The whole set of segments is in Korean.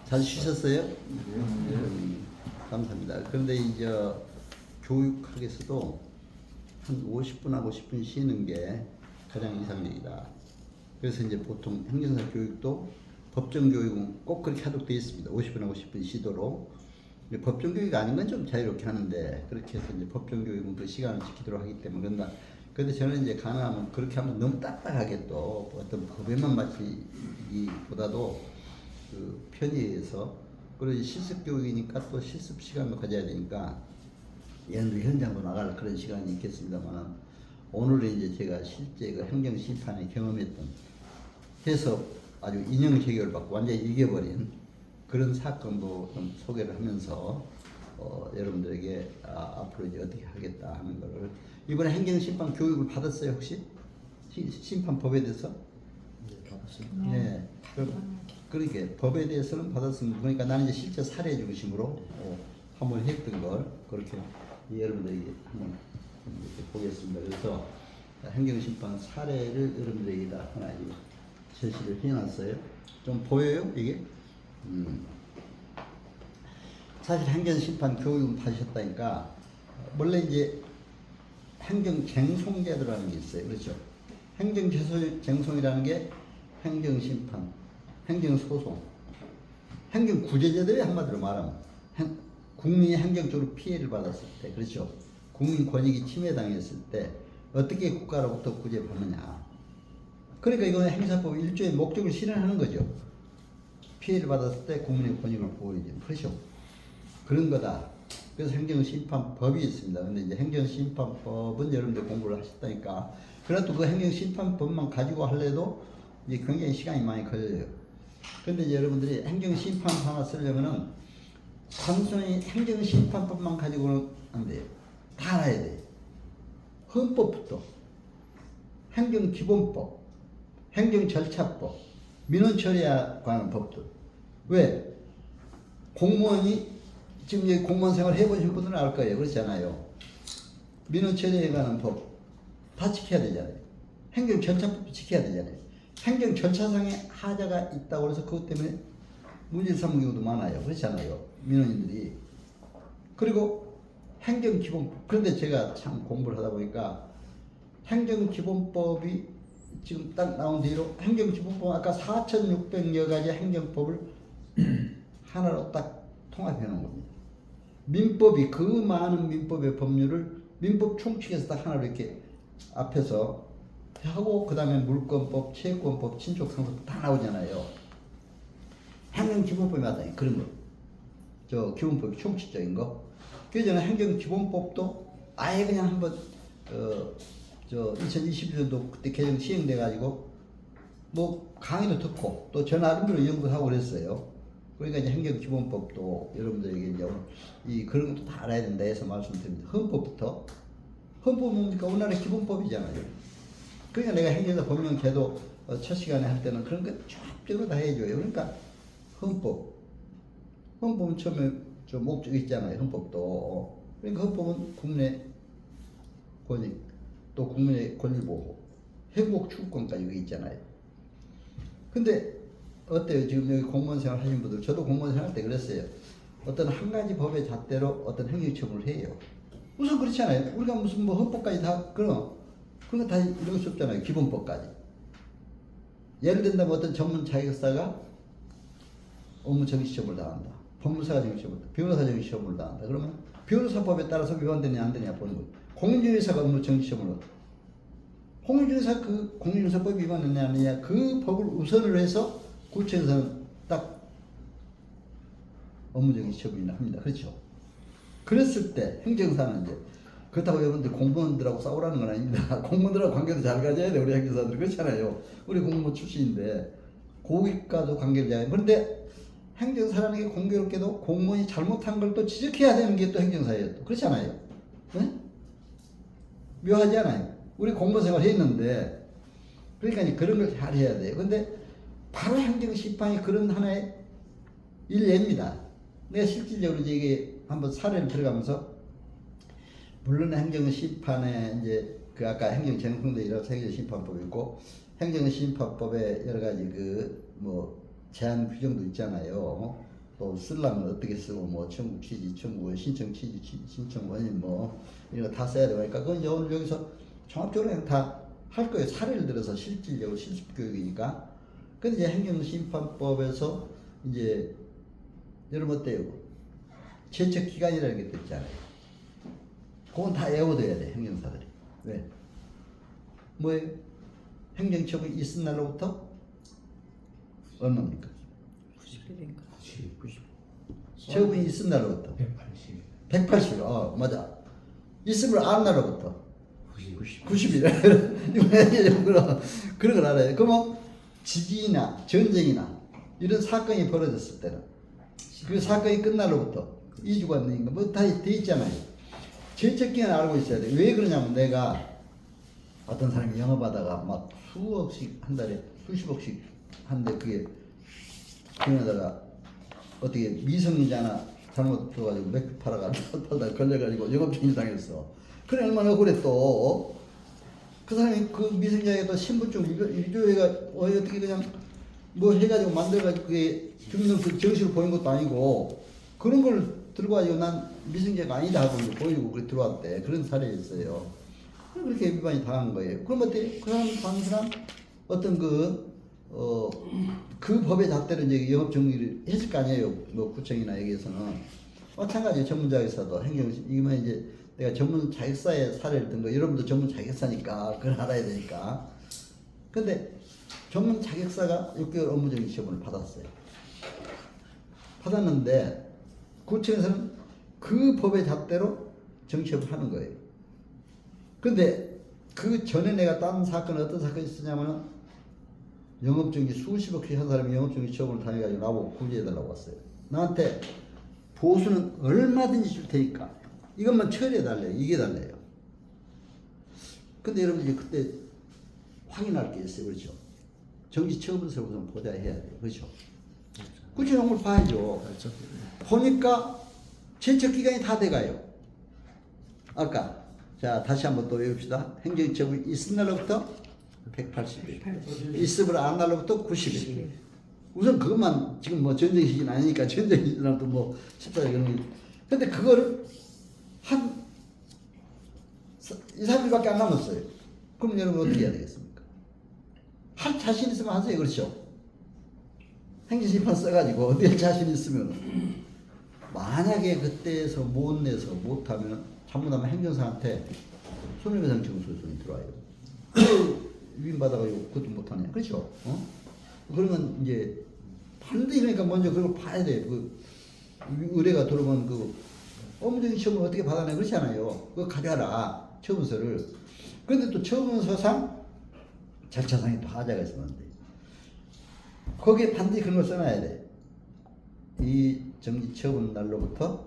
잘 쉬셨어요? 감사합니다. 그런데 이제 교육학에서도 한 50분하고 10분 쉬는 게 가장 이상적이다. 그래서 이제 보통 행정사 교육도 법정 교육은 꼭 그렇게 하도록 되어 있습니다. 50분하고 10분 쉬도록. 법정 교육 아닌 건 좀 자유롭게 하는데, 그렇게 해서 이제 법정 교육은 그 시간을 지키도록 하기 때문에 그런다. 그런데 저는 이제 가능하면 그렇게 하면 너무 딱딱하게 또 어떤 법에만 맞추기보다도 그 편의해서, 그리고 실습 교육이니까 또 실습 시간도 가져야 되니까 예를 들어 현장도 나갈 그런 시간이 있겠습니다만, 오늘은 이제 제가 실제 그 행정 심판에 경험했던, 해서 아주 인형 재결 받고 완전히 이겨버린 그런 사건도 좀 소개를 하면서 여러분들에게 앞으로 이제 어떻게 하겠다 하는 거를, 이번에 행정심판 교육을 받았어요 혹시? 심판법에 대해서? 네, 받았습니다. 네. 그러니까 법에 대해서는 받았습니다. 그러니까 나는 이제 실제 사례 중심으로 한번 했던 걸 그렇게 여러분들에게 한번 이렇게 보겠습니다. 그래서 행정심판 사례를 여러분들에게 다 하나 제시를 해놨어요. 좀 보여요 이게? 사실 행정심판 교육은 받으셨다니까, 원래 이제 행정쟁송제도라는 게 있어요. 그렇죠? 행정쟁송이라는 게 행정심판, 행정소송, 행정구제제도에 한마디로 말하면 국민이 행정적으로 피해를 받았을 때, 그렇죠? 국민 권익이 침해당했을 때 어떻게 국가로부터 구제받느냐. 그러니까 이거는 행사법 1조의 목적을 실현하는 거죠. 피해를 받았을 때 국민의 권익을 보호해주는, 그렇죠? 그런 거다. 그래서 행정심판법이 있습니다. 근데 이제 행정심판법은 여러분들 공부를 하셨다니까, 그래도 그 행정심판법만 가지고 하려도 이제 굉장히 시간이 많이 걸려요. 근데 이제 여러분들이 행정심판 하나 쓰려면은 단순히 행정심판법만 가지고는 안 돼요. 다 알아야 돼요. 헌법부터, 행정기본법, 행정절차법, 민원처리에 관한 법들. 왜? 공무원이 지금 여기 공무원 생활 해보신 분들은 알 거예요. 그렇잖아요. 민원처리에 관한 법 다 지켜야 되잖아요. 행정절차법도 지켜야 되잖아요. 행정절차상에 하자가 있다고 해서 그것 때문에 문제를 삼는 경우도 많아요. 그렇잖아요. 민원인들이. 그리고 행정기본법. 그런데 제가 참 공부를 하다 보니까 행정기본법이 지금 딱 나온 뒤로 행정기본법 아까 4,600여 가지 행정법을 하나로 딱 통합해 놓은 겁니다. 민법이 그 많은 민법의 법률을 민법 총칙에서 딱 하나로 이렇게 앞에서 하고, 그 다음에 물권법, 채권법, 친족상속법 다 나오잖아요. 행정기본법이 맞아요. 그런 거. 저 기본법이 총칙적인 거. 그래서 저는 행정기본법도 아예 그냥 한번 저 2021년도 그때 개정 시행돼 가지고 뭐 강의도 듣고 또 저 나름대로 연구하고 그랬어요. 그러니까 이제 행정기본법도 여러분들에게 이제 이 그런 것도 다 알아야 된다 해서 말씀드립니다. 헌법부터. 헌법은 뭡니까? 우리나라 기본법이잖아요. 그러니까 내가 행정사 법령 제도 첫 시간에 할 때는 그런 거 종합적으로 다 해줘요. 그러니까 헌법은 처음에 저 목적이 있잖아요. 헌법도. 그러니까 헌법은 국민의 권익, 또 국민의 권리보호, 행복 추구권까지 여기 있잖아요. 근데 어때요? 지금 여기 공무원 생활 하신 분들, 저도 공무원 생활 할 때 그랬어요. 어떤 한 가지 법의 잣대로 어떤 행정처분을 해요. 우선 그렇지 않아요? 우리가 무슨 뭐 헌법까지 다 그런 거 다 이룰 수 없잖아요. 기본법까지. 예를 든다면 어떤 전문 자격사가 업무 정시시험을 당한다. 법무사가 정시시험을 당한다. 변호사 정시시험을 당한다. 그러면 변호사법에 따라서 위반되냐 안 되냐 보는 거예요. 공인중개사가 업무 정시시험을 공인중개사 그 공인중개사법이 위반되냐 안 되냐 그 법을 우선을 해서 구청에서는 딱 업무 정시시험을 합니다. 그렇죠? 그랬을 때 행정사는 이제, 그렇다고 여러분들 공무원들하고 싸우라는 건 아닙니다. 공무원들하고 관계도 잘 가져야 돼. 우리 행정사들 그렇잖아요. 우리 공무원 출신인데 고객과도 관계를 잘. 그런데 행정사라는 게 공교롭게도 공무원이 잘못한 걸 또 지적해야 되는 게 또 행정사예요. 또 그렇잖아요. 네? 묘하지 않아요? 우리 공무원 생활 했는데, 그러니까 이제 그런 걸 잘 해야 돼요. 근데 바로 행정심판이 그런 하나의 일례입니다. 내가 실질적으로 이게 한번 사례를 들어가면서, 물론 행정심판에 이제 그 아까 행정쟁송도 이라서 행정심판법이 있고 행정심판법에 여러 가지 그 뭐 제한 규정도 있잖아요. 또 쓰려면 어떻게 쓰고 뭐 청구 취지, 청구 신청 취지, 신청 원인 뭐 이런 거 다 써야 되니까 그건 이제 오늘 여기서 종합적으로 그냥 다 할 거예요. 사례를 들어서 실질적으로 실습 교육이니까. 근데 이제 행정심판법에서 이제 여러분 어때요? 제척 기간이라는 게 또 있잖아요. 그건 다 외워둬야 돼 행정사들이. 왜? 뭐예요? 행정처분이 있은 날로부터 얼마입니까? 90일인가? 90. 처분이 있은 날로부터 180. 180일. 맞아. 있음을 아는 날로부터 90. 90일. 그런 걸 알아요. 그러면 지진이나 전쟁이나 이런 사건이 벌어졌을 때는 그 사건이 끝날로부터 2주간 되니까 뭐 다 돼 있잖아요. 제척 기간 알고 있어야 돼. 왜 그러냐면 내가 어떤 사람이 영업하다가 막 수억씩 한 달에 수십억씩 하는데 그게 그러다가 어떻게 미성년자나 잘못 줘가지고 맥주 팔다가 걸려가지고 영업정지 당했어. 그래 얼마나 억울해 또. 그 사람이 그 미성년자에게 또 신분증 위조해가 어떻게 그냥 뭐 해가지고 만들어가지고 그게 주민등록 정식으로 보인 것도 아니고 그런 걸 들고 가지고 난 미성년자가 아니다 하고 보이고 그래 들어왔대. 그런 사례였어요. 그렇게 위반이 당한 거예요. 그럼 어때? 그 사람 당한 사람 어떤 그 법의 잣대로 이제 영업 정리를 했을 거 아니에요. 뭐 구청이나 여기에서는 마찬가지 전문자격사도 행정 이거만 이제 내가 전문 자격사의 사례를 든 거 여러분도 전문 자격사니까 그걸 알아야 되니까. 근데 전문 자격사가 6개월 업무정지 처분을 받았어요. 받았는데 구청에서는 그 법의 잣대로 정치업을 하는 거예요. 근데 그 전에 내가 다른 사건은 어떤 사건이 있었냐면은 영업정지 수십억씩 한 사람이 영업정지 처분을 당해가지고 나보고 구제해달라고 왔어요. 나한테 보수는 얼마든지 줄 테니까 이것만 처리해달래요. 이게 달래요. 근데 여러분들이 그때 확인할 게 있어요. 그렇죠? 정지처분서를 우선 보자 해야 돼요. 그렇죠? 구체적으로 봐야죠. 그렇죠. 보니까 제척기간이 다 돼가요. 아까 자 다시 한번 또 외웁시다. 행정처분이 있은 날로부터 180일, 있음을 안 날로부터 90일. 우선 그것만 지금 뭐 전쟁 시기는 아니니까 전쟁 시기라도 뭐 14일 그런 게. 근데 그거를 한 2, 3일밖에 안 남았어요. 그럼 여러분 어떻게 해야 되겠습니까? 할 자신 있으면 하세요. 그렇죠? 행정심판 써가지고 어디 자신 있으면 만약에 그때에서 못 내서 못하면 잘못하면 행정사한테 손해배상 청구소송이 들어와요. 위임받아가지고 그것도 못하냐. 그렇죠? 그러면 이제 반드시 그러니까 먼저 그걸 봐야 돼. 그 의뢰가 들어오면 그 업무적인 처분을 어떻게 받아내 그렇지 않아요. 그거 가져와라. 처분서를. 그런데 또 처분서상 절차상에 또 하자가 있었는데 거기에 반드시 그런 걸 써놔야 돼. 이 정지 처분 날로부터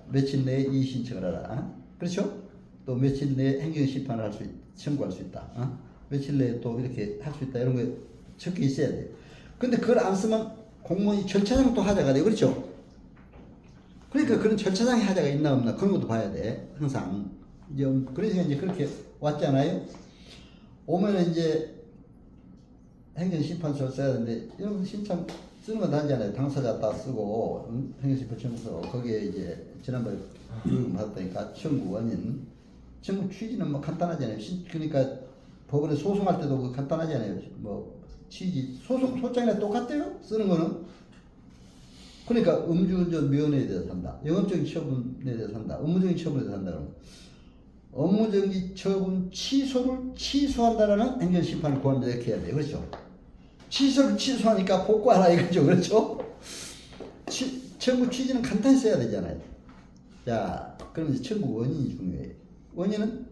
며칠 내에 이의 신청을 하라. 그렇죠? 또 며칠 내에 행정심판을 청구할 수 있다. 며칠 내에 또 이렇게 할 수 있다. 이런 거 적혀 있어야 돼. 근데 그걸 안 쓰면 공무원이 절차상 또 하자가 돼. 그렇죠? 그러니까 그런 절차상에 하자가 있나 없나 그런 것도 봐야 돼. 항상. 이제 그래서 이제 그렇게 왔잖아요. 오면은 이제 행정심판서를 써야 되는데 여러분 신청 쓰는 건 다르잖아요. 당사자 다 쓰고 행정심판 청구서 거기에 이제 지난번에 교육 받았다니까 청구 원인 청구 취지는 뭐 간단하잖아요. 그러니까 법원에 소송할 때도 그 간단하잖아요. 뭐 취지 소송 소장이랑 똑같아요. 쓰는 거는. 그러니까 음주운전 면허에 대해서 한다. 영업적인 처분에 대해서 한다. 업무적인 처분에 대해서 한다. 그러면 업무정지 처분 취소를 취소한다라는 행정심판을 구하는데 이렇게 해야 돼요. 그렇죠? 취소를 취소하니까 복구하라 이거죠. 그렇죠? 청구 취지는 간단히 써야 되잖아요. 자, 그러면 이제 청구 원인이 중요해요. 원인은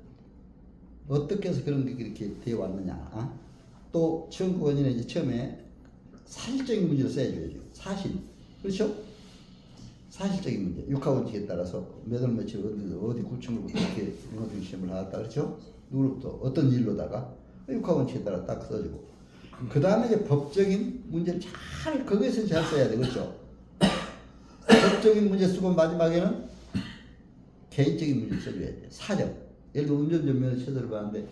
어떻게 해서 그런 게 그렇게 되어 왔느냐. 또 청구 원인은 이제 처음에 사실적인 문제를 써야죠. 사실. 그렇죠? 사실적인 문제. 육하원칙에 따라서 몇 월 며칠 어디 구청으로부터 이렇게 영업증 시험을 하았다. 그렇죠? 누구로부터 어떤 일로다가 육하원칙에 따라 딱 써주고. 그 다음에 이제 법적인 문제를 잘 거기에서 잘 써야 돼. 그렇죠? 법적인 문제 쓰고 마지막에는 개인적인 문제 써줘야 돼. 사정. 예를 들어 운전면 면허시험을 봤는데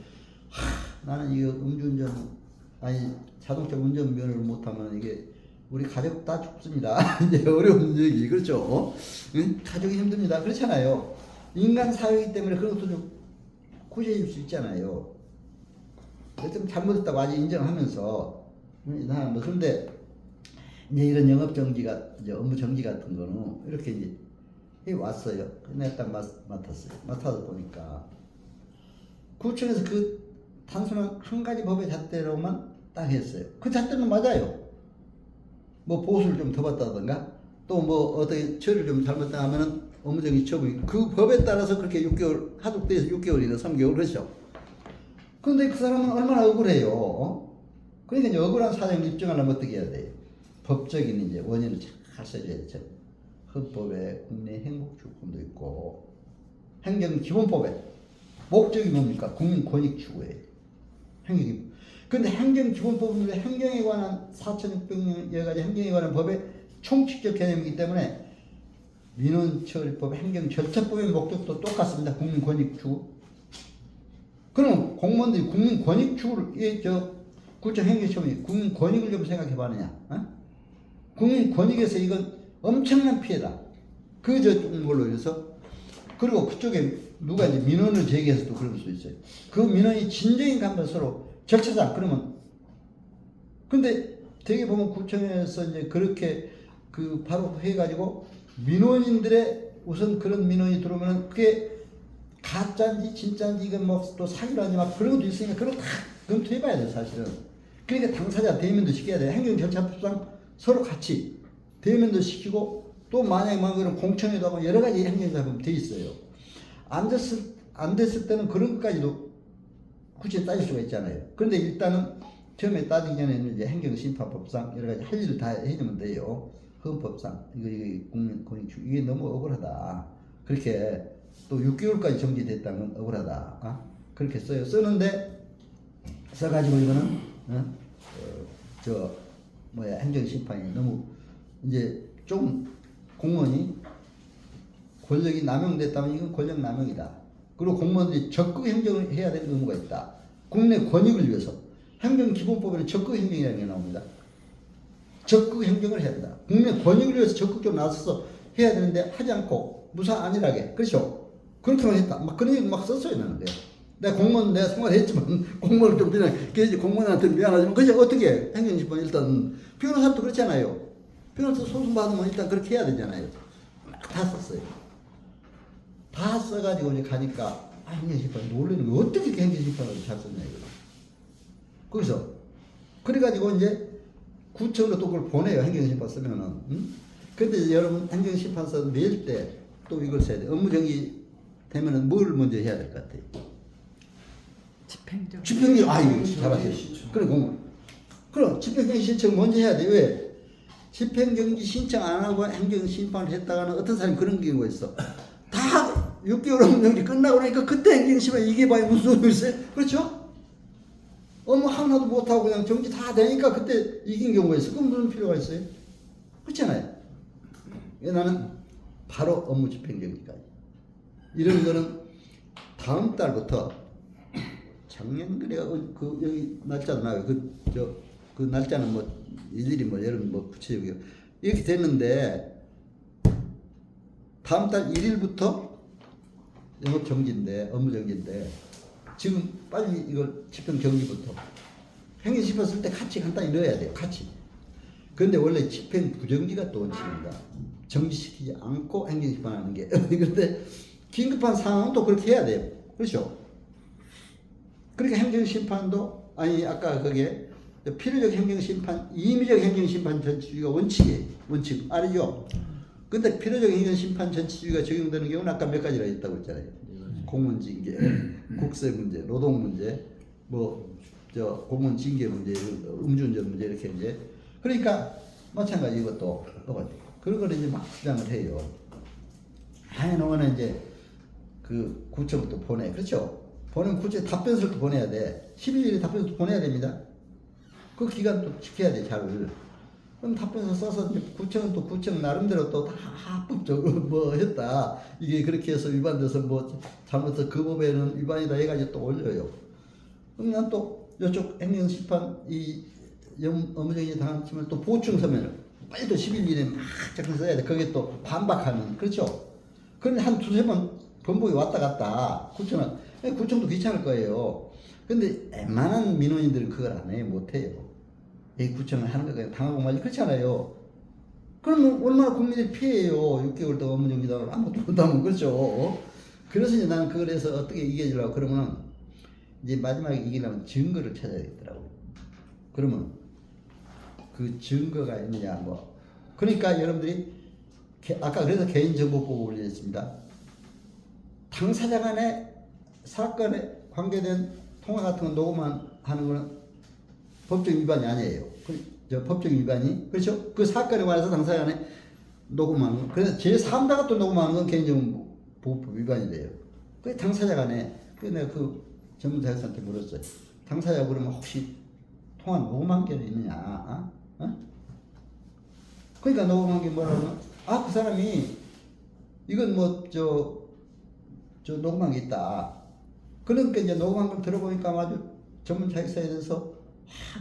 나는 이거 음주운전 아니 자동차 운전 면허를 못하면 이게 우리 가족 다 죽습니다. 이제 어려운 얘기 그렇죠? 응? 가족이 힘듭니다. 그렇잖아요. 인간 사회이기 때문에 그런 것도 좀 고지해 줄 수 있잖아요. 좀 잘못했다고 아직 인정하면서 뭐 그런데 이제 이런 영업 정지가 이제 업무 정지 같은 거는 이렇게 이제 해 왔어요. 내가 딱 맡았어요. 맡아서 보니까 구청에서 그 단순한 한 가지 법의 잣대로만 딱 했어요. 그 잣대는 맞아요. 뭐 보수를 좀 더 받다든가 또 뭐 어떻게 처리를 좀 잘못하면은 업무정지 처분이 그 법에 따라서 그렇게 6개월 하도돼서 6개월이나 3개월 그렇죠. 근데 그 사람은 얼마나 억울해요. 그러니까 이제 억울한 사정을 입증하려면 어떻게 해야 돼요? 법적인 이제 원인을 잘 써줘야 되죠. 헌법에 국내 행복주권도 있고 행정기본법에 목적이 뭡니까? 국민 권익 추구예요. 행정기본. 근데 행정기본법은 행정에 관한 4,600여 가지 행정에 관한 법의 총칙적 개념이기 때문에 민원처리법, 행정절차법의 목적도 똑같습니다. 국민 권익 추구. 그럼 공무원들이 국민 권익 추구를 구청 행정시험이 국민 권익을 좀 생각해 봤느냐? 국민 권익에서 이건 엄청난 피해다. 걸로 인해서 그리고 그쪽에 누가 이제 민원을 제기해서도 그럴 수 있어요. 그 민원이 진정인 간면 서로 절차상 그러면 근데 되게 보면 구청에서 이제 그렇게 그 바로 해가지고 민원인들의 우선 그런 민원이 들어오면 그게 가짜인지 진짜인지 이건 뭐 또 사기라니 막 그런 것도 있으니까 그런 거 다 검토해봐야 돼요 사실은. 그러니까 당사자 대면도 시켜야 돼요. 행정절차법상 서로 같이 대면도 시키고 또 만약에 막 그런 공청회도 하고 여러 가지 행정사법 돼 있어요. 안 됐을 때는 그런 것까지도 구체에 따질 수가 있잖아요. 그런데 일단은 처음에 따지기 전에는 이제 행정심판법상 여러 가지 할 일을 다 해주면 돼요. 헌법상 이거 국민 권익 이게 너무 억울하다. 그렇게 또 6개월까지 정지됐다면 억울하다. 그렇게 써요. 쓰는데 써가지고 이거는 행정심판이 너무 이제 좀 공무원이 권력이 남용됐다면 이건 권력 남용이다. 그리고 공무원들이 적극 행정을 해야 되는 의무가 있다. 국내 권익을 위해서 행정기본법에는 적극 행정이라는 게 나옵니다. 적극 행정을 해야 된다. 국내 권익을 위해서 적극적으로 나서서 해야 되는데 하지 않고 무사 안일하게 그렇죠. 그렇게만 했다. 막 그런 얘기 막 썼어요 나는. 내가 공무원 내가 생활했지만 공무원을 좀 그냥 공무원한테 미안하지만 그냥 어떻게 행정심판 일단 변호사도 그렇잖아요. 변호사 소송 받으면 일단 그렇게 해야 되잖아요. 막 다 썼어요. 다 써가지고 이제 가니까 행정심판이 놀라는 거 어떻게 이렇게 행정심판을 잘 썼냐 이거. 거기서 그래가지고 이제 구청으로 또 그걸 보내요. 행정심판 쓰면은. 근데 여러분 행정심판서 낼 때 또 이걸 써야 돼. 업무정지 되면은 뭘 먼저 해야 될 것 같아요? 집행정. 집행정지 이거 잡았어요. 그래 공무원. 그럼 집행정지 신청 먼저 해야 돼. 왜? 집행정지 신청 안 하고 행정심판을 했다가는 어떤 사람이 그런 경우가 있어. 다 6개월 업무정지 끝나고 나니까 그때 행정심판 이게 봐야 무슨 소용이 있어요? 그렇죠? 업무 하나도 못하고 그냥 정지 다 되니까 그때 이긴 경우가 있어. 그럼 무슨 필요가 있어요? 그렇잖아요. 나는 바로 업무 집행정지까지. 이런 거는 다음 달부터 작년 그래가 그 여기 날짜도 나와요. 그 날짜는 뭐 일일이 뭐 여러분 뭐 구체적이요. 이렇게 됐는데 다음 달 1일부터 영업 정지인데 업무 정지인데 지금 빨리 이걸 집행 정지부터 행정심판 쓸 때 같이 간단히 넣어야 돼요. 같이. 그런데 원래 집행 부정지가 또 원칙입니다. 정지시키지 않고 행정심판 하는 게. 그런데 긴급한 상황은 또 그렇게 해야 돼요. 그렇죠? 그러니까 행정심판도 아까 그게 필요적 행정심판, 임의적 행정심판 전치주의가 원칙이에요. 원칙 알죠? 근데 필요적 행정심판 전치주의가 적용되는 경우는 아까 몇 가지라 했다고 했잖아요. 공무원 징계, 국세 문제, 노동 문제, 공무원 징계 문제, 음주운전 문제 이렇게 이제 그러니까 마찬가지 이것도 똑같아요. 그런 걸 이제 막 주장을 해요. 한동안은 이제 그 구청부터 보내, 그렇죠? 보내면 구청에 답변서도 보내야 돼. 11일에 답변서도 보내야 됩니다. 그 기간 또 지켜야 돼, 잘. 그럼 답변서 써서 이제 구청은 또 구청 나름대로 또 다 합법적으로 뭐 했다. 이게 그렇게 해서 위반돼서 뭐 잘못해서 그 법에는 위반이다 해가지고 또 올려요. 그럼 난 또 이쪽 행정심판 업무정지 당했지만 또 보충 서면을 빨리 또 10일 이내에 막 작성 써야 돼. 거기에 또 반박하는, 그렇죠? 그런데 한 두세 번 번복이 왔다 갔다 구청도 귀찮을 거예요. 근데 웬만한 민원인들은 그걸 안 해요. 못 해요. 이 구청을 하는 거가 당하고 말지 그렇잖아요. 그러면 얼마나 국민들이 피해요. 6개월 동안 업무정지당하고 아무것도 못하면, 그렇죠? 그래서 이제 나는 그걸 해서 어떻게 이겨주려고 그러면은 이제 마지막에 이기려면 증거를 찾아야겠더라고요. 그러면 그 증거가 있느냐 뭐. 그러니까 여러분들이 아까 그래서 개인정보법을 올렸습니다. 당사자 간의 사건에 관계된 통화 같은 거 녹음하는 거는 법적 위반이 아니에요. 법적 위반이, 그렇죠? 그 사건에 관해서 당사자 간에 녹음하는 거. 그래서 제3자가 또 녹음하는 건 개인정보법 위반이 돼요. 그 당사자 간에, 내가 그 전문사역사한테 물었어요. 당사자 그러면 혹시 통화 녹음한 게 있느냐? 그러니까 녹음한 게 뭐라면, 그 사람이 이건 저 녹음한 게 있다. 그러니까 이제 녹음한 걸 들어보니까 아주 전문사역사에 대해서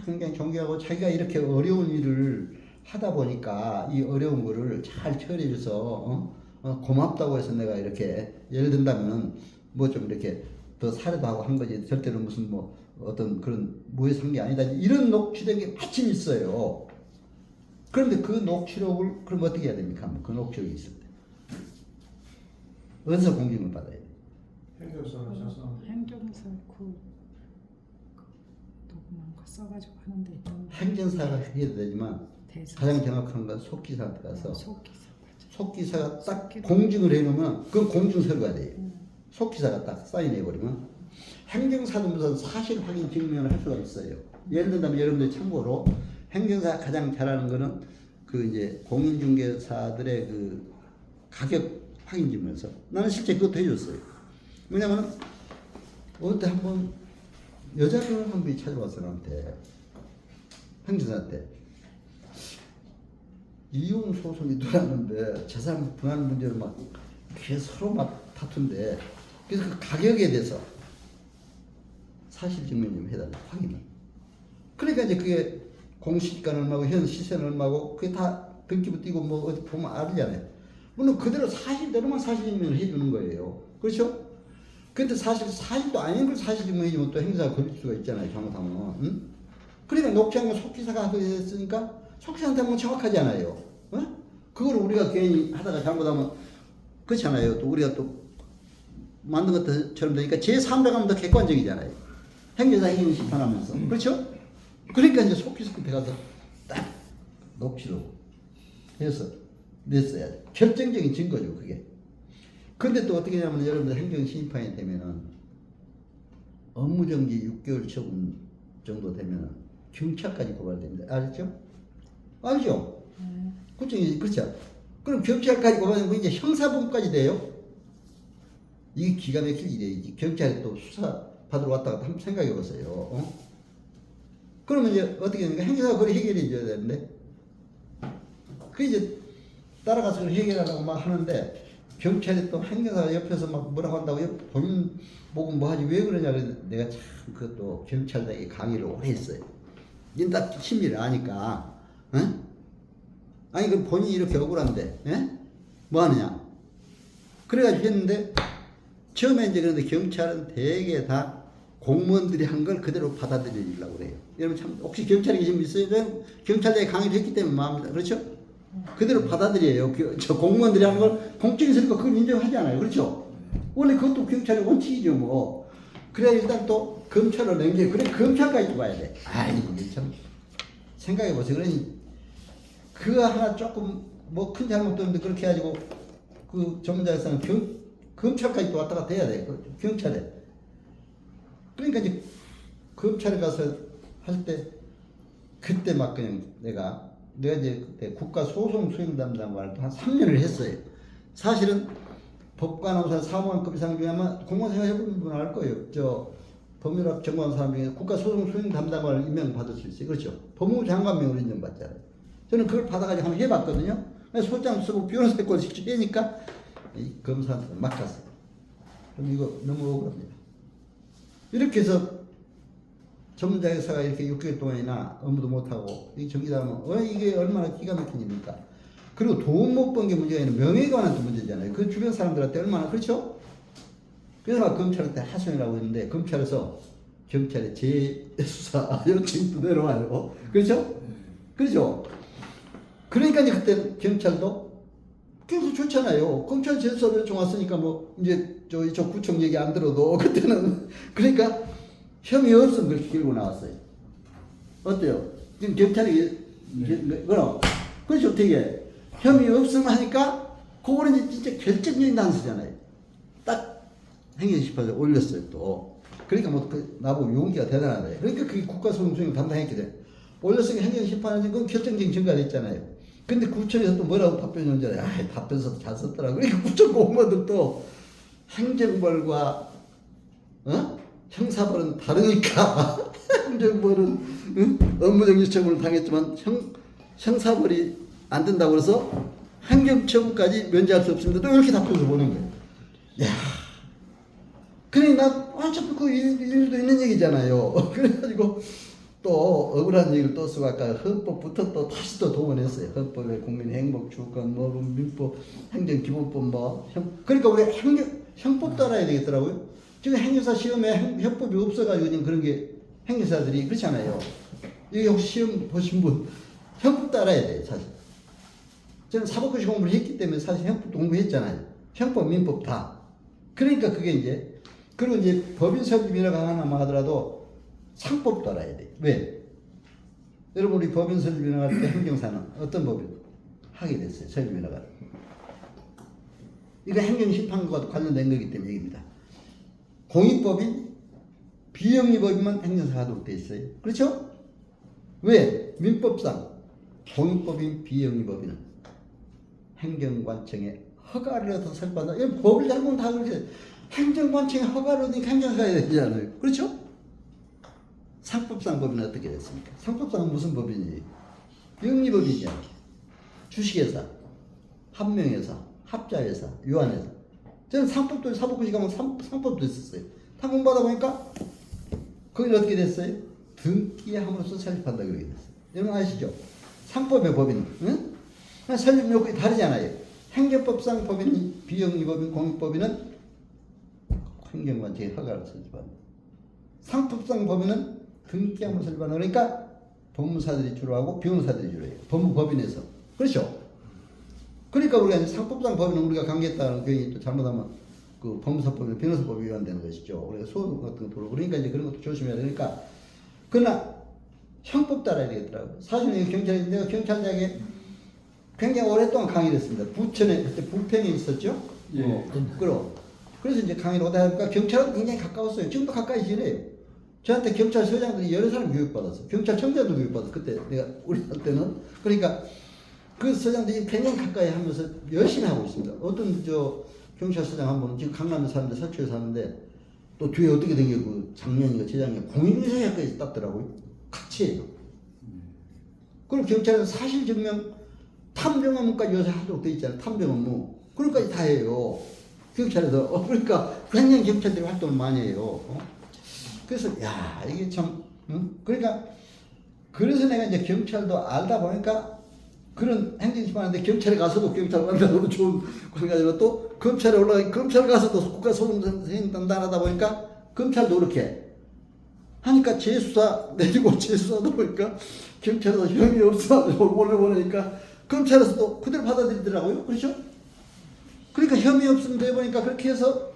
굉장히 존경하고 자기가 이렇게 어려운 일을 하다 보니까 이 어려운 거를 잘 처리해줘서 고맙다고 해서 내가 이렇게 예를 든다면 뭐 좀 이렇게 더 사례도 하고 한 거지 절대로 무슨 뭐 어떤 그런 무해한 게 아니다 이런 녹취된 게 마침 있어요. 그런데 그 녹취록을 그럼 어떻게 해야 됩니까? 그 녹취록이 있을 때 어디서 공증을 받아야 돼요? 행정사 그 녹음한 거 써가지고 하는데 있는데 행정사가 해도 되지만 가장 정확한 건 속기사한테 가서 속기사가 딱 공증을 해놓으면 그건 공증서류가 돼요. 속기사가 딱 사인해버리면 행정사도 무슨 사실 확인 증명을 할 수가 있어요. 예를 들면 여러분들 참고로 행정사 가장 잘하는 거는 그 이제 공인중개사들의 그 가격 확인 증명서. 나는 실제 그것도 해줬어요. 왜냐면 어때 한번 여자분 한 분이 찾아왔어 나한테 행정사한테 이혼 소송이 들어왔는데 재산 분할 문제로 막 서로 막 다툰데 그래서 그 가격에 대해서 사실 증명 좀 해달라 확인을. 그러니까 이제 그게 공시가는 얼마고 현 시세는 얼마고 그게 다 등기부 띄고 뭐 어디 보면 알잖아요. 물론 그대로 사실대로만 사실 증명을 해주는 거예요. 그렇죠? 근데 사실도 아닌 걸 사실 증명해주면 또 행사가 걸릴 수가 있잖아요. 잘못하면. 응? 그러니까 녹취한 거 속기사가 하게 됐으니까 속기사한테 하면 정확하지 않아요. 어? 그걸 우리가 괜히 하다가 잘못하면 그렇잖아요. 또 우리가 또 만든 것처럼 되니까 제3자가 하면 더 객관적이잖아요. 행정사 행위를 심판하면서. 그렇죠? 그러니까 이제 속기사한테 가서 딱 녹취록 해서 냈어야 돼. 결정적인 증거죠, 그게. 근데 또 어떻게 하냐면 여러분들 행정심판이 되면은 업무정지 6개월 처분 정도 되면은 경찰까지 고발됩니다. 알죠? 알죠? 구청이 그렇죠. 그럼 경찰까지 고발되면 이제 형사범까지 돼요. 이게 기가 막힐 일이에요. 경찰이 또 수사 받으러 왔다 갔다 한번 생각해 보세요. 그러면 이제 어떻게 됩니까? 행사가 그걸 해결해 줘야 되는데 그 이제 따라가서 그걸 해결하라고 막 하는데 경찰이 또 행정사 옆에서 막 뭐라고 한다고 본인 보고 뭐 하지 왜 그러냐 그래서 내가 참 그것도 경찰에게 강의를 오래 했어요. 이건 딱 심리를 아니까. 아니 그 본인이 이렇게 억울한데 뭐 하느냐 그래가지고 했는데 처음에 이제 그런데 경찰은 대개 다 공무원들이 한 걸 그대로 받아들이려고 그래요. 여러분 참 혹시 경찰에 계신 분 있어요? 경찰대에 강의를 했기 때문에 마음입니다. 그렇죠? 그대로 받아들여요. 저 공무원들이 한 걸 공적인 서류가 그걸 인정하잖아요. 그렇죠? 원래 그것도 경찰의 원칙이죠 뭐. 그래 일단 또 검찰로 넘겨. 그래 검찰까지 봐야 돼. 아이고 참 생각해보세요. 그러니 그거 하나 조금 뭐 큰 잘못도 없는데 그렇게 해가지고 그 전문자에서는 검찰까지 또 왔다 갔다 해야 돼. 경찰에. 그러니까 이제 검찰에 가서 할 때 그때 막 그냥 내가 이제 그때 국가소송 수행 담당관을 한 3년을 했어요. 사실은 법관하고서 사무관급 이상 중에 아마 공무원 생활 해보는 분은 알 거예요. 저 법률학 전공한 사람 중에 국가소송 수행 담당관을 임명받을 수 있어요. 그렇죠? 법무부 장관명을 인정받잖아요. 저는 그걸 받아가지고 한번 해봤거든요. 소장 쓰고 변호사 꼴 시키니까 검사한테 맡겼어요. 그럼 이거 너무 억울합니다. 이렇게 해서 전문자회사가 이렇게 6개월 동안이나 업무도 못하고 이 정기당하면 이게 얼마나 기가 막힌 일입니까? 그리고 돈 못 번 게 문제가 아니라 명예관한테 문제잖아요. 그 주변 사람들한테 얼마나 그렇죠? 그래서 막 검찰한테 하소연이라고 했는데 검찰에서 경찰에 재수사 요청도 내려와요. 그렇죠? 그렇죠? 그러니까 이제 그때 경찰도 계속 좋잖아요. 검찰 재수사 요청 왔으니까 뭐 이제 저 구청 얘기 안 들어도 그때는 그러니까 혐의 없음 그렇게 길고 나왔어요. 어때요? 지금 경찰이 그럼 그렇죠 되게 혐의 없음 하니까 그거는 이제 진짜 결정적인 단서잖아요. 딱 행정심판에 올렸어요 또. 그러니까 뭐 나보고 용기가 대단하다. 그러니까 그게 국가소송을 담당했게 돼. 올렸으니까 행정심판에서 그건 결정적인 증거가 됐잖아요. 근데 구청에서 또 뭐라고 답변이 온잖아요. 아, 답변서도 잘 썼더라고. 그러니까 구청 공무원들도 행정벌과 형사벌은 다르니까 행정벌은 업무정지 처분을 당했지만 형사벌이 안 된다고 그래서 행정처분까지 면제할 수 없습니다. 또 이렇게 답변서 보낸 거예요. 야, 그래 나 어차피 그 일도 있는 얘기잖아요. 그래가지고 또 억울한 얘기를 또 쓰고 아까 헌법부터 또 다시 또 동원했어요. 헌법에 국민행복 주권 뭐 민법 행정기본법 뭐 그러니까 우리 형법도 알아야 되겠더라고요. 지금 행정사 시험에 형법이 없어가지고 지금 그런 게 행정사들이 그렇잖아요. 이게 혹시 시험 보신 분 형법도 알아야 돼요 사실. 저는 사법고시 공부를 했기 때문에 사실 형법도 공부했잖아요. 형법, 민법 다. 그러니까 그게 이제 그리고 이제 법인 설립이라고 하나 하더라도 상법도 알아야 돼. 왜? 여러분 우리 법인 설립이라고 할 때 행정사는 어떤 법인 하게 됐어요. 설립이라고 할 때. 이거 행정심판과도 관련된 거기 때문에 얘기입니다. 공익법인, 비영리법인만 행정사가 하도록 돼 있어요. 그렇죠? 왜? 민법상 공익법인, 비영리법인은 행정관청에 허가를 얻어서 설립한다. 이 법을 잘 보면 다 그렇게 행정관청에 허가를 얻으니까 행정사가 해야 되잖아요. 그렇죠? 상법상 법인은 어떻게 됐습니까? 상법상은 무슨 법인이? 영리법이죠. 주식회사, 한명회사, 합자회사, 유한회사. 저는 상법도 사법고시 가면 상법도 있었어요. 상공받아 보니까 거기 어떻게 됐어요? 등기함으로써 설립한다 그렇게 됐어요. 여러분 아시죠? 상법의 법인, 응? 설립 요건이 다르잖아요. 행정법상 법인, 비영리법인, 공익법인은 행정관청에 허가를 설립한다. 상법상 법인은 등기함으로 설립한다. 그러니까 법무사들이 주로 하고 변호사들이 주로 해요. 법무법인에서. 그렇죠? 그러니까 우리가 상법상 법인은 우리가 관계했다는 경이 또 잘못하면 그 법무사법이나 변호사법이 위반되는 것이죠. 우리가 소송 같은 거 들어오고 그러니까 이제 그런 것도 조심해야 되니까. 그러나 형법 따라야 되겠더라고요. 사실은 내가 경찰대학에 굉장히 오랫동안 강의를 했습니다. 부천에 그때 부평에 있었죠. 예. 그래서 이제 강의를 오다 보니까 경찰하고 굉장히 가까웠어요. 지금도 가까이 지내요. 저한테 경찰서장들이 여러 사람 교육받았어요. 경찰청장도 교육받았어요. 그때 내가 우리 할 때는. 그러니까 그 서장들이 굉장히 가까이 하면서 열심히 하고 있습니다. 어떤 경찰서장 한 분은 지금 강남에 사는데 서초에 사는데 또 뒤에 어떻게 된 게 그 장년이가 재장이 공인인쇄학까지 땄더라고요. 같이 해요. 그리고 경찰은 사실증명 탐정 업무까지 요새 하도록 돼 있잖아요. 탐정 업무. 그런까지 다 해요. 경찰에서. 그러니까 굉장히 경찰들이 활동을 많이 해요. 그래서 야 이게 참 그러니까 그래서 내가 이제 경찰도 알다 보니까 그런 행정심판인데 경찰에 가서도 경찰 만나도 좋은 그래가지고 또 검찰에 올라가 검찰 가서도 국가소송선생 담당하다 보니까 검찰도 그렇게 하니까 재수사 내리고 재수사도 보니까 경찰에서 혐의 없어 보내보니까 검찰에서도 그대로 받아들이더라고요. 그렇죠? 그러니까 혐의 없으면 돼 보니까 그렇게 해서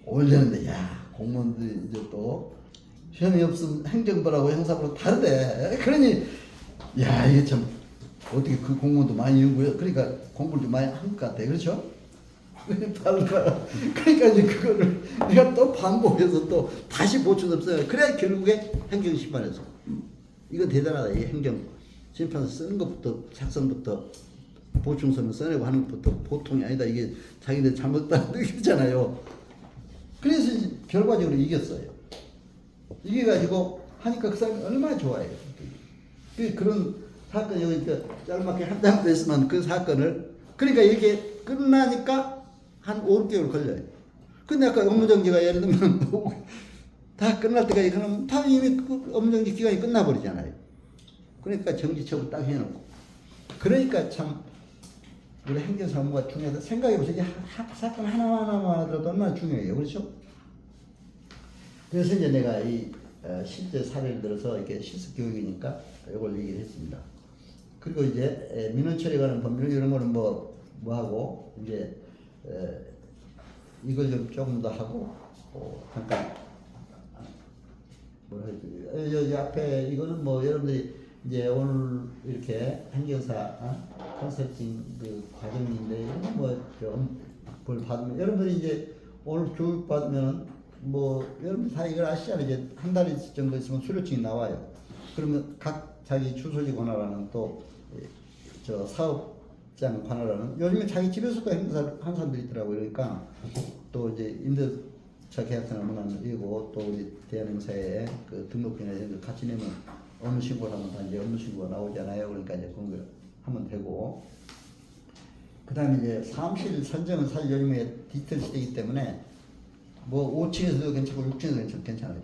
올렸는데 야 공무원들이 이제 또 혐의 없으면 행정부라고 형사부로 다르대. 그러니 야 이게 참 어떻게 그 공무원도 많이 연구해. 그러니까 공부를 좀 많이 한 것 같아. 그렇죠? 달라. 그러니까 이제 그거를 내가 또 반복해서 또 다시 보충했어요. 그래야 결국에 행정심판에서 이거 대단하다. 이 행정심판에서 쓰는 것부터 작성부터 보충서는 써내고 하는 것부터 보통이 아니다. 이게 자기들 잘못다 느끼잖아요. 그래서 이제 결과적으로 이겼어요. 이겨가지고 하니까 그 사람이 얼마나 좋아해요. 그런 사건이 여기 짤막하게 한 장도 있으면 그 사건을 그러니까 이게 끝나니까 한 5, 6개월 걸려요. 근데 아까 업무정지가 예를 들면 다 끝날 때까지 그럼 다 이미 그 업무정지 기간이 끝나버리잖아요. 그러니까 정지처분 딱 해놓고. 그러니까 참 우리 행정사 업무가 중요하다. 생각해보세요. 이게 사건 하나만 하더라도 얼마나 중요해요. 그렇죠? 그래서 이제 내가 이 실제 사례를 들어서 이렇게 실습 교육이니까 이걸 얘기를 했습니다. 그리고 이제 민원처리에 관한 법률 이런 거는 뭐 하고 이제 이걸 좀 조금 더 하고 잠깐 뭐라 해야지 여기 앞에 이거는 뭐 여러분들이 이제 오늘 이렇게 행정사 컨설팅 그 과정인데 이런 뭐뭘 받으면 여러분들이 이제 오늘 교육 받으면 뭐 여러분들 다 이걸 아시잖아요. 이제 한 달 정도 있으면 수료증이 나와요. 그러면 각 자기 주소지 관할하는 또 저 사업장 관할하는 요즘에 자기 집에서도 행사 한 사람들이 있더라고요. 그러니까 또 이제 임대차 계약서나 뭐나 이고 또 우리 대한행사에 그 등록비나 이런 거 같이 내면 업무 신고를 하면 다 이제 업무 신고가 나오잖아요. 그러니까 이제 그런 걸 하면 되고 그 다음에 이제 사무실 선정은 사실 요즘에 디지털 시대이기 때문에 뭐 5층에서도 괜찮고 6층에서도 괜찮아요.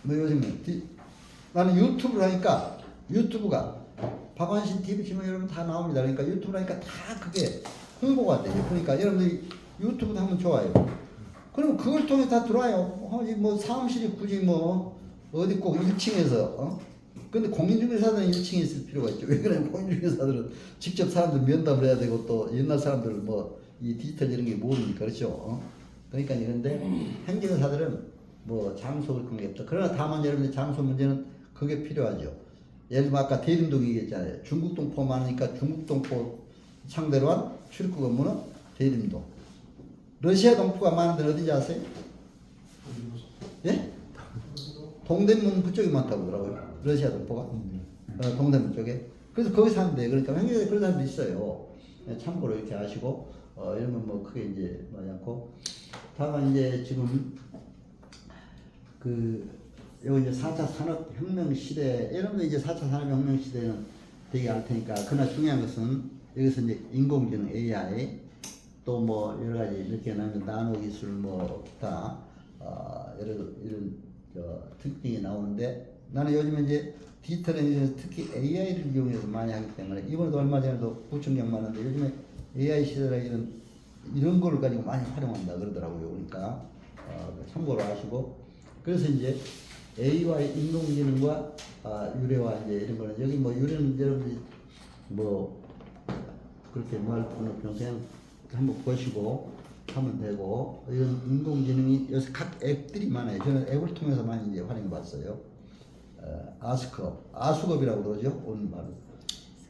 뭐 요즘에 나는 유튜브를 하니까 유튜브가 박완신 TV 치면 여러분 다 나옵니다. 그러니까 유튜브를 하니까 다 그게 홍보가 돼요. 그러니까 여러분들이 유튜브도 하면 좋아요. 그럼 그걸 통해 다 들어와요. 뭐 사무실이 굳이 뭐 어디 꼭 1층에서 근데 공인중개사들은 1층에 있을 필요가 있죠. 왜 그러냐면 공인중개사들은 직접 사람들 면담을 해야 되고 또 옛날 사람들 뭐 이 디지털 이런 게 모르니까 그렇죠. 그러니까 이런데 행정사들은 뭐 장소 그런 게 없다. 그러나 다만 여러분들 장소 문제는 그게 필요하죠. 예를 들면 아까 대림동 얘기했잖아요. 중국동포 많으니까 중국동포 상대로 한 출입국 업무는 대림동. 러시아 동포가 많은 데는 어딘지 아세요? 예? 동대문 그쪽이 많다고 그러더라고요. 러시아 동포가. 동대문 쪽에. 그래서 거기 사는데 그러니까 행정에 그런 사람도 있어요. 참고로 이렇게 아시고 이런 건 뭐 크게 이제 많이 않고 다만 이제 지금 요 이제 4차 산업혁명 시대 여러분들 이제 4차 산업혁명 시대는 되게 알 테니까 그러나 중요한 것은 여기서 이제 인공지능 AI 또 뭐 여러 가지 이렇게 나오는 나노 기술 뭐 기타 여러 이런 특징이 나오는데 나는 요즘에 이제 디지털 엔지니어 특히 AI를 이용해서 많이 하기 때문에 이번에도 얼마 전에도 9,000명 많은데 요즘에 AI 시대라 이런 거를 가지고 많이 활용한다 그러더라고요. 그러니까 참고로 하시고 그래서 이제 A와 인공지능과 유래와 이제 이런 거는 여기 뭐 유래는 여러분들이 뭐 그렇게 말 필요는 그냥 한번 보시고 하면 되고 이런 인공지능이 요새 각 앱들이 많아요. 저는 앱을 통해서 많이 이제 활용해 봤어요. 아수겁이라고 그러죠. 오늘 말은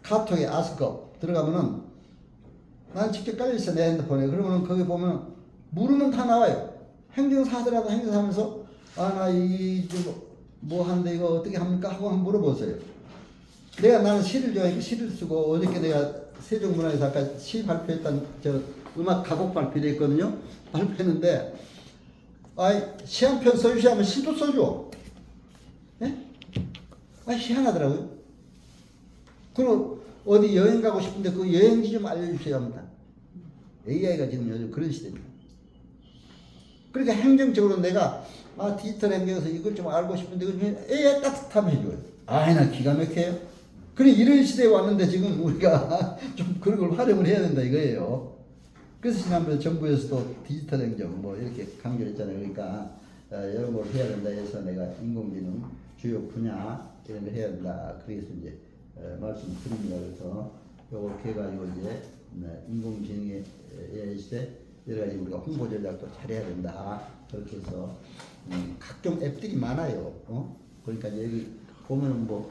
카톡에 아수겁 들어가면은 난 직접 깔려있어 내 핸드폰에. 그러면은 거기 보면 물으면 다 나와요. 행정사 하더라도 행정사 하면서 나 뭐 하는데 이거 어떻게 합니까? 하고 한번 물어보세요. 나는 시를 좋아하니까 시를 쓰고 어저께 내가 세종문화에서 아까 시 발표했던 저 음악 가곡 발표했거든요. 발표했는데 시 한 편 써주시면 시도 써줘. 예? 희한하더라고요. 그리고 어디 여행 가고 싶은데 그 여행지 좀 알려주셔야 합니다. AI가 지금 요즘 그런 시대입니다. 그러니까 행정적으로 내가 디지털 행정에서 이걸 좀 알고 싶은데 이거 좀 AI 따뜻하면 해줘요. 나 기가 막혀요. 그래 이런 시대에 왔는데 지금 우리가 좀 그런 걸 활용을 해야 된다 이거예요. 그래서 지난번에 정부에서도 디지털 행정 뭐 이렇게 강조를 했잖아요. 그러니까 이런 걸 해야 된다 해서 내가 인공지능 주요 분야 이런 걸 해야 된다. 그래서 이제 말씀드립니다. 그래서 요걸 해가지고 이제 인공지능의 AI 시대 여러 가지 우리가 홍보 전략도 잘해야 된다. 그렇게 해서 각종 앱들이 많아요. 그러니까 여기 보면은 뭐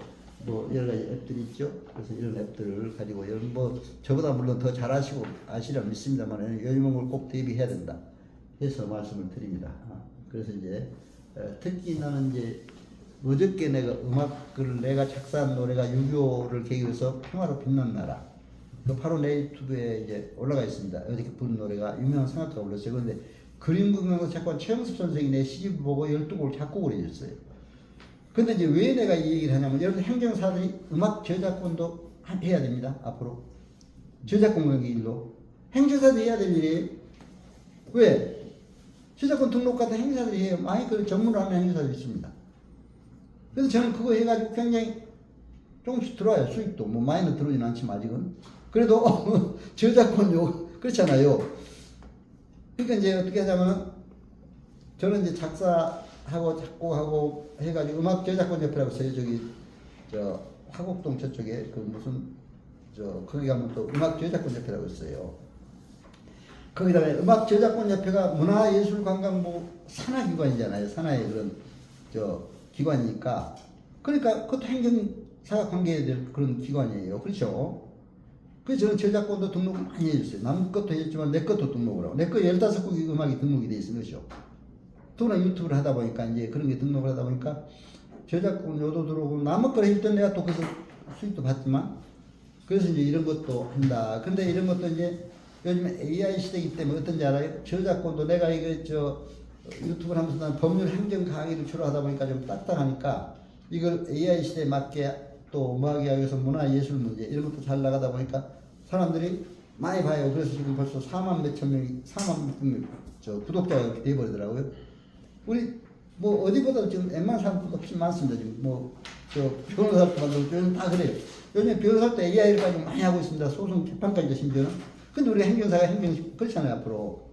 여러 가지 앱들이 있죠. 그래서 이런 앱들을 가지고 이런 뭐 저보다 물론 더 잘 아시리라 믿습니다만 요즘은 걸 꼭 대비해야 된다. 해서 말씀을 드립니다. 그래서 이제 특히 나는 이제 어저께 내가 작사한 노래가 6.25를 계기로 해서 평화로 빛난 나라. 바로 내 유튜브에 이제 올라가 있습니다. 어저께 부른 노래가 유명한 성악가가 불렀어요. 그런데 그림 그리면서 작곡한 최영섭 선생이 내 시집 보고 12곡을 작곡을 해줬어요. 근데 이제 왜 내가 이 얘기를 하냐면 여러분 행정사들이 음악 저작권도 해야 됩니다. 앞으로. 저작권 일로. 행정사들이 해야 될 일이에요. 왜? 저작권 등록 같은 행사들이 해요. 많이 그 전문을 하는 행사들이 있습니다. 그래서 저는 그거 해가지고 굉장히 조금씩 들어와요. 수익도. 뭐 많이는 들어오진 않지만 아직은. 그래도 저작권 그렇잖아요. 그러니까 이제 어떻게 하자면은 저는 이제 작사하고 작곡하고 해가지고 음악 저작권 협회라고 있어요. 저기 저 화곡동 저쪽에 그 무슨 거기 가면 또 음악 저작권 협회라고 있어요. 거기다가 음악 저작권 협회가 문화예술관광부 산하기관이잖아요. 산하의 그런 기관이니까 그러니까 그것도 행정사 관계에 될 그런 기관이에요. 그렇죠? 그래서 저는 저작권도 등록을 많이 해줬어요. 남 것도 했지만 내 것도 등록을 하고 내 거 15곡이 음악이 등록이 돼 있어요. 그렇죠? 또는 유튜브를 하다 보니까 이제 그런 게 등록을 하다 보니까 저작권 요도 들어오고 남의 걸 했던 내가 또 그래서 수익도 받지만 그래서 이제 이런 것도 한다. 근데 이런 것도 이제 요즘에 AI 시대이기 때문에 어떤지 알아요? 저작권도 내가 이거 유튜브를 하면서 난 법률 행정 강의를 주로 하다 보니까 좀 딱딱하니까 이걸 AI 시대에 맞게 또 음악이학에서 문화예술 문제 이런 것도 잘 나가다 보니까 사람들이 많이 봐요. 그래서 지금 벌써 4만 몇천 명이 4만 몇천 명 구독자가 돼버리더라고요. 우리 뭐 어디보다 지금 웬만한 사람보다 훨씬 많습니다. 지금 뭐 변호사도 만들고 요즘 다 그래요. 요즘에 변호사도 AI를 가지고 많이 하고 있습니다. 소송 재판까지도 심지어는. 근데 우리 행정사가 그렇잖아요 앞으로.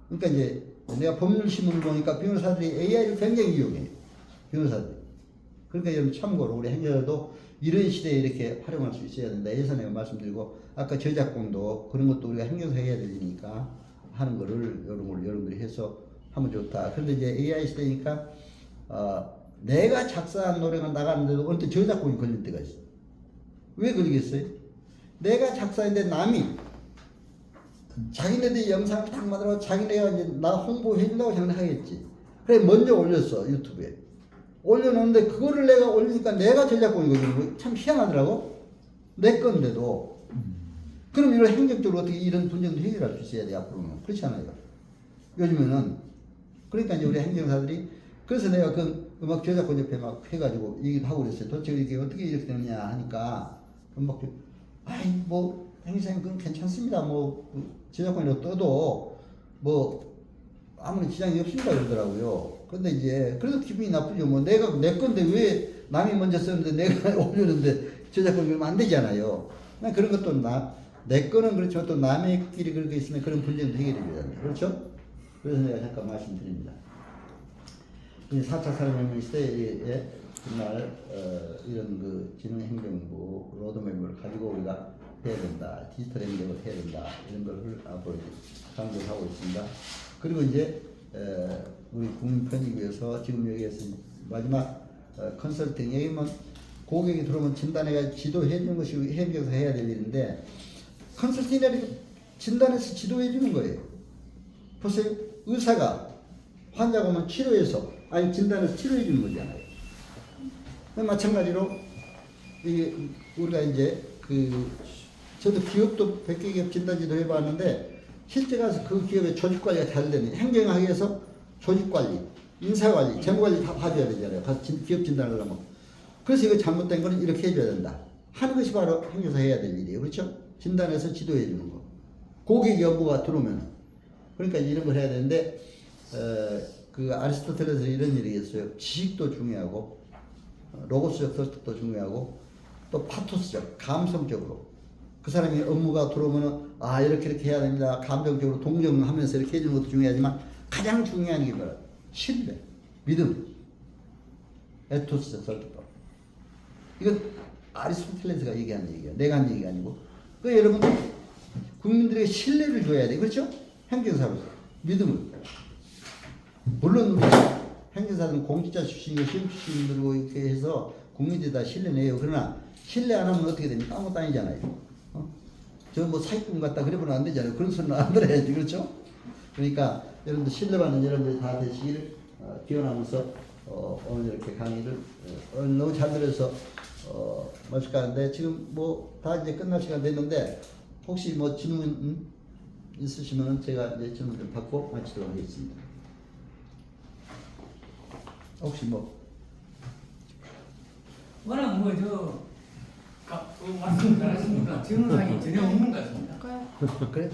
그러니까 이제 내가 법률신문을 보니까 변호사들이 AI를 굉장히 이용해요. 변호사들이. 그러니까 여러분 참고로 우리 행정사도 이런 시대에 이렇게 활용할 수 있어야 된다. 예전에 말씀드리고 아까 저작권도 그런 것도 우리가 행정사 해야 되니까 하는 거를 이런 걸 여러분들이 해서 하면 좋다. 그런데 이제 AI 시대니까 내가 작사한 노래가 나가는데도 어느 때 저작권이 걸릴 때가 있어. 왜 걸리겠어요? 내가 작사했는데 남이 자기네들 영상을 딱 만들어 자기네가 이제 나 홍보해 준다고 생각하겠지. 그래 먼저 올렸어 유튜브에. 올려놓는데 그거를 내가 올리니까 내가 저작권이 걸리는 거 참 희한하더라고. 내 건데도. 그럼 이런 행정적으로 어떻게 이런 분쟁도 해결할 수 있어야 돼 앞으로는. 그렇지 않아요? 요즘에는 그러니까 이제 우리 행정사들이 그래서 내가 그 음악 저작권 옆에 막 해가지고 얘기도 하고 그랬어요. 도대체 이게 어떻게 이렇게 되느냐 하니까 음악 아이 뭐 행정사님 그건 괜찮습니다. 뭐 저작권이라고 떠도 뭐 아무런 지장이 없습니다 그러더라고요. 근데 이제 그래도 기분이 나쁘죠. 뭐 내가 내 건데 왜 남이 먼저 썼는데 내가 올렸는데 저작권이 그러면 안 되잖아요. 그런 것도 내 거는 그렇지만 또 남의끼리 그렇게 있으면 그런 분쟁도 해결해 줘야 돼요. 그렇죠? 그래서 내가 잠깐 말씀드립니다. 4차 산업혁명 시대에 정말 이런 그 지능행정부 로드맵을 가지고 우리가 해야 된다. 디지털 행정을 해야 된다. 이런 걸 앞으로 강조를 하고 있습니다. 그리고 이제 우리 국민 편익 위해서 지금 여기에서 마지막 컨설팅 여기면 고객이 들어오면 진단해가 지도해 주는 것이 행정에서 해야 될 일인데 컨설팅이라는 진단해서 지도해 주는 거예요. 보세요. 의사가 환자가 오면 치료해서 아니 진단해서 치료해 주는 거잖아요. 마찬가지로 이게 우리가 이제 저도 기업도 100개 기업 진단지도 해봤는데 실제 가서 그 기업의 조직관리가 잘 되는 행정학에서 조직관리, 인사관리, 재무관리 다 봐줘야 되잖아요. 가서 기업 진단을 하려면. 그래서 이거 잘못된 거는 이렇게 해줘야 된다. 하는 것이 바로 행정사 해야 될 일이에요. 그렇죠? 진단해서 지도해 주는 거. 고객 여부가 들어오면. 그러니까 이런 걸 해야 되는데 그 아리스토텔레스 이런 일이 있어요. 지식도 중요하고 로고스적 설득도 중요하고 또 파토스적, 감성적으로 그 사람이 업무가 들어오면은 이렇게 해야 됩니다. 감정적으로 동정하면서 이렇게 해주는 것도 중요하지만 가장 중요한 게 뭐라? 신뢰, 믿음, 에토스적 설득법. 이건 아리스토텔레스가 얘기한 얘기야. 내가 한 얘기가 아니고. 그 여러분 국민들에게 신뢰를 줘야 돼. 그렇죠? 행정사로서 믿음을. 물론 우리 행정사들은 공직자 출신이고 시험 출신들고 이렇게 해서 국민들이 다 신뢰내요. 그러나 신뢰 안 하면 어떻게 됩니까? 아무것도 아니잖아요. 저 뭐 사기꾼 같다 그러면 안 되잖아요. 그런 소리는 안 들어야지. 그렇죠? 그러니까 여러분들 신뢰받는 여러분들 다 되시기를 기원하면서 오늘 이렇게 강의를 너무 잘 들어서 멋있게 지금 뭐 다 이제 끝날 시간 됐는데 혹시 뭐 질문 있으시면 제가 이제 질문 좀 받고 마치도록 하겠습니다. 혹시 뭐 워낙 말씀 잘하시니까 질문사항이 전혀 없는 것 같습니다. 그래?